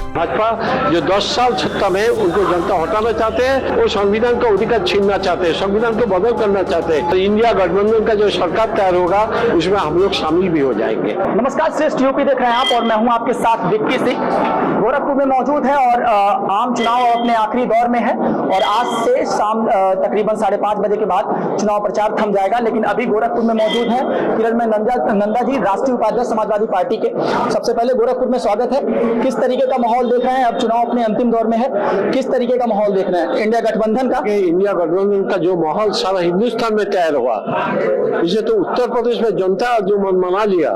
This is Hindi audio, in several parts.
भाजपा जो 10 साल सत्ता में उनको जनता हटाना चाहते हैं, वो संविधान का अधिकार छीनना चाहते हैं, संविधान को बदल करना चाहते हैं। तो इंडिया गठबंधन का जो सरकार तैयार होगा उसमें हम लोग शामिल भी हो जाएंगे। नमस्कार, श्रेष्ठ यूपी देख रहे हैं आप और मैं हूं आपके साथ विक्की सिंह। गोरखपुर में मौजूद है और आम चुनाव अपने आखिरी दौर में है और आज से शाम तकरीबन 5:30 बजे के बाद चुनाव प्रचार थम जाएगा। लेकिन अभी गोरखपुर में मौजूद है किरण नंदा जी, राष्ट्रीय उपाध्यक्ष समाजवादी पार्टी के। सबसे पहले गोरखपुर में स्वागत है। किस तरीके का माहौल देख रहे हैं? अब चुनाव अपने अंतिम दौर में है, किस तरीके का माहौल देख रहे हैं इंडिया गठबंधन का? इंडिया गठबंधन का जो माहौल सारा हिंदुस्तान में तैयार हुआ, इसे तो उत्तर प्रदेश में जनता जो मन मना लिया।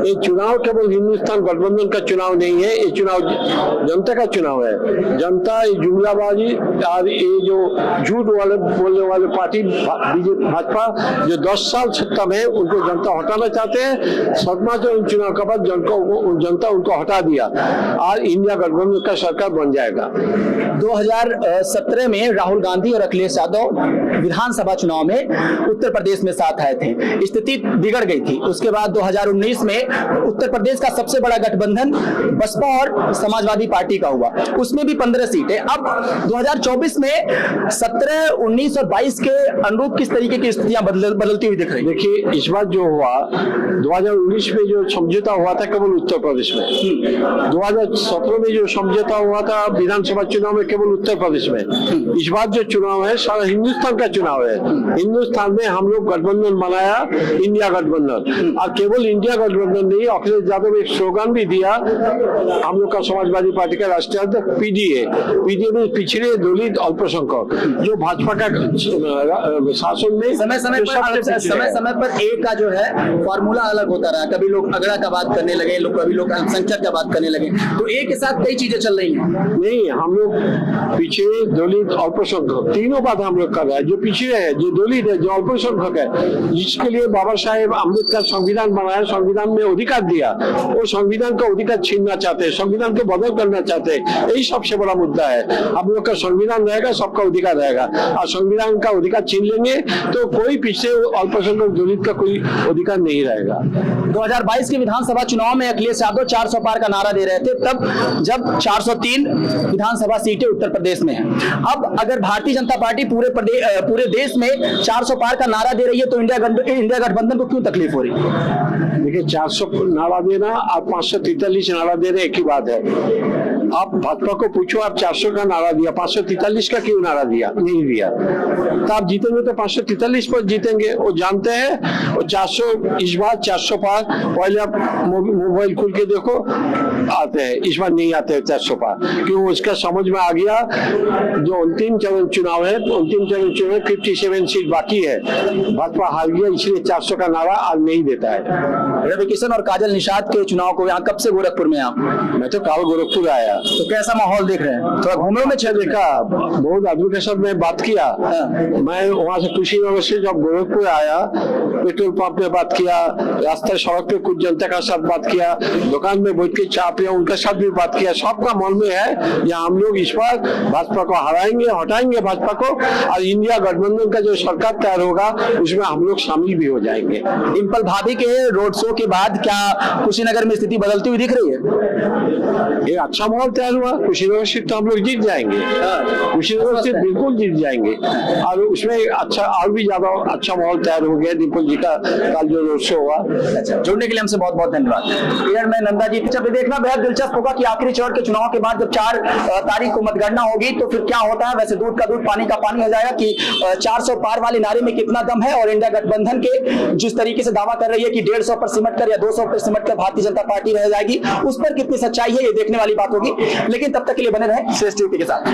ये चुनाव केवल हिंदुस्तान गठबंधन का चुनाव नहीं है, ये चुनाव जनता का चुनाव है। जनता ये जुमलाबाजी और ये जो झूठ वाले बोलने वाले पार्टी भाजपा जो 10 साल सत्ता में उनको जनता हटाना चाहते हैं, सदमा जो इन चुनाव के बाद जनता उनको हटा दिया और इंडिया गठबंधन का सरकार बन जाएगा। 2017 में राहुल गांधी और अखिलेश यादव विधानसभा चुनाव में उत्तर प्रदेश में साथ आए थे, स्थिति बिगड़ गई थी। उसके बाद 2019 में उत्तर प्रदेश का सबसे बड़ा गठबंधन बसपा और समाजवादी पार्टी का हुआ, उसमें भी 15 सीटें। अब 2024 में 17, 19 और 22 के अनुरूप किस तरीके की स्थितियां बदलती हुई दिख रही? देखिए, इस बार जो हुआ 2019 में जो समझौता हुआ था केवल उत्तर प्रदेश में, 2017 में जो समझौता हुआ था विधानसभा चुनाव में केवल उत्तर प्रदेश में। इस बार जो चुनाव है सारा हिंदुस्तान का चुनाव है। हिंदुस्तान में हम लोग गठबंधन बनाया, इंडिया गठबंधन। और केवल इंडिया गठबंधन नहीं, अखिलेश यादव एक स्लोगन भी दिया हम लोग का समाजवादी पार्टी का राष्ट्रीय अध्यक्ष पीडीए में पिछड़े दलित अल्पसंख्यक जो भाजपा का शासन में समय पर एक का जो है फॉर्मूला अलग होता रहा। कभी लोग अगड़ा का बात करने लगे, कभी लोग अल्पसंख्यक का बात करने लगे, तो एक के साथ कई चीजें चल रही हैं। नहीं, हम लोग पिछड़े दलित अल्पसंख्यक तीनों बात हम लोग कर रहे हैं। जो पिछड़े है, जो दलित है, जो अल्पसंख्यक है, जिसके लिए बाबा साहेब अम्बेडकर संविधान बनाया, संविधान में अधिकार दिया, वो संविधान का अधिकार छीनना चाहते हैं, संविधान को बदल करना चाहते हैं। यही सबसे बड़ा मुद्दा है। हम लोग का संविधान रहेगा, सबका अधिकार रहेगा, और संविधान का अधिकार छीन लेंगे तो कोई पिछले अल्पसंख्यक दलित का कोई अधिकार नहीं रहेगा। 2022 के विधानसभा चुनाव में अखिलेश यादव 400 पार का नारा दे रहे थे, तब जब 403 विधानसभा सीटें उत्तर प्रदेश में हैं। अब अगर भारतीय जनता पार्टी पूरे देश में 400 पार का नारा दे रही है तो इंडिया गठबंधन को क्यों तकलीफ हो रही है? देखिए, 400 नारा देना और 543 नारा देना एक ही बात है। आप भाजपा को पूछो, आप 400 का नारा दिया, 543 का क्यों नारा दिया? नहीं दिया। तो आप जीतेंगे तो 543 पर जीतेंगे। वो जानते हैं वो 400, इस बार 400 पार। पहले आप मोबाइल खोल के देखो, आते हैं। इस बार नहीं आते 400 पार, क्यों? उसका समझ में आ गया जो अंतिम चरण चुनाव है, अंतिम चरण चुनाव 57 सीट बाकी है, भाजपा हार गया, इसलिए 400 का नारा आज नहीं देता है। रवि किशन और काजल निषाद के चुनाव को यहाँ कब से गोरखपुर में आप? मैं तो कल गोरखपुर आया। तो कैसा माहौल देख रहे हैं? थोड़ा घूमने में देखा, बहुत आदमी के साथ मैं बात किया। मैं वहाँ से कुशीनगर से जब गोरखपुर आया, पेट्रोल पंप में बात किया, रास्ते सड़क पे कुछ जनता का साथ बात किया, दुकान में बैठ के चाय पिया, उनके साथ भी बात किया। सबका मन में है या हम लोग इस बार भाजपा को हराएंगे, हटाएंगे भाजपा को, और इंडिया गठबंधन का जो सरकार तैयार होगा उसमें हम लोग शामिल भी हो जाएंगे। डिम्पल भाभी के रोड शो के बाद क्या कुशीनगर में स्थिति बदलती हुई दिख रही है? ये अच्छा माहौल तैयार हुआ। कुशीनगर सीट तो हम लोग जीत जाएंगे, कुशीनगर सीट बिल्कुल जीत जाएंगे, और उसमें अच्छा और भी ज्यादा अच्छा माहौल तैयार हो गया। डिम्पल जी का कल जो रोड शो हुआ। जुड़ने के लिए हमसे बहुत बहुत धन्यवाद। किरण में नंदा जी, जब देखना बेहद दिलचस्प होगा कि आखिरी चरण के चुनाव के बाद जब 4 तारीख को मतगणना होगी तो फिर क्या होता है। वैसे दूध का दूध पानी का पानी हो जाएगा कि 400 पार वाले नारे में कितना दम है, और इंडिया गठबंधन के जिस तरीके से दावा कर रही है कि 150 पर सिमट कर या 200 पर सिमट कर भारतीय जनता पार्टी रह जाएगी, उस पर कितनी सच्चाई है ये देखने वाली बात होगी। लेकिन तब तक के लिए बने रहें श्रेष्ठ यूपी के साथ।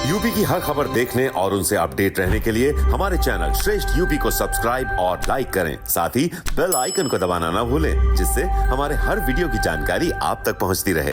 यूपी की हर खबर देखने और उनसे अपडेट रहने के लिए हमारे चैनल श्रेष्ठ यूपी को सब्सक्राइब और लाइक करें। साथ ही बेल आइकन को दबाना ना भूलें, जिससे हमारे हर वीडियो की जानकारी आप तक पहुंचती रहे।